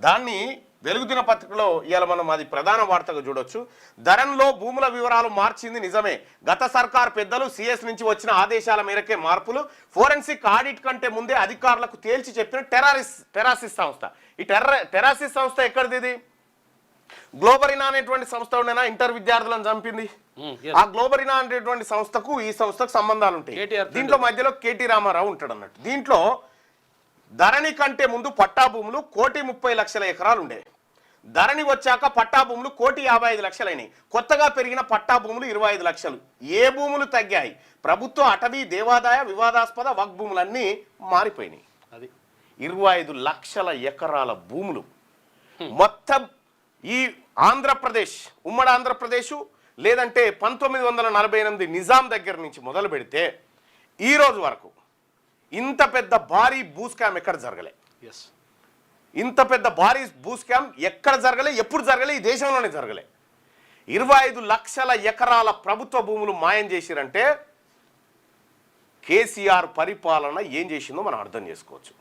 దాన్ని వెలుగు దినపత్రికలో ఇవాళ మనం అది ప్రధాన వార్తగా చూడొచ్చు. ధరణిలో భూముల వివరాలు మార్చింది నిజమే, గత సర్కార్ పెద్దలు సిఎస్ నుంచి వచ్చిన ఆదేశాల మేరకే మార్పులు, ఫోరెన్సిక్ ఆడిట్ కంటే ముందే అధికారులకు తేల్చి చెప్పిన టెరాసిస్ సంస్థ. ఈ టెరాసిస్ సంస్థ ఎక్కడిది? ఇది గ్లోబరినా అనేటువంటి సంస్థ ఉండేనా ఇంటర్ విద్యార్థులను చంపింది. ఆ గ్లోబరినా అనేటువంటి సంస్థకు ఈ సంస్థకు సంబంధాలు ఉంటాయి. దీంట్లో మధ్యలో కేటీ రామారావు ఉంటాడు అన్నట్టు. దీంట్లో ధరణి కంటే ముందు పట్టా భూములు 1,30,00,000 ఎకరాలు ఉండే. ధరణి వచ్చాక పట్టా భూములు 1,55,00,000 అయినాయి. కొత్తగా పెరిగిన పట్టా భూములు 25 లక్షలు. ఏ భూములు తగ్గాయి? ప్రభుత్వ అటవీ, దేవాదాయ, వివాదాస్పద వక్ భూములన్నీ మారిపోయినాయి. అది 25 లక్షల ఎకరాల భూములు మొత్తం ఈ ఆంధ్రప్రదేశ్, ఉమ్మడి ఆంధ్రప్రదేశ్ లేదంటే 1948 నిజాం దగ్గర నుంచి మొదలు పెడితే ఈ రోజు వరకు ఇంత పెద్ద భారీ భూ స్కామ్ ఎక్కడ జరగలే. ఇంత పెద్ద భారీ భూ స్కామ్ ఎక్కడ జరగలే, ఎప్పుడు జరగలే, ఈ దేశంలోనే జరగలే. 25 లక్షల ఎకరాల ప్రభుత్వ భూములు మాయం చేసిరంటే కేసీఆర్ పరిపాలన ఏం చేసిందో మనం అర్థం చేసుకోవచ్చు.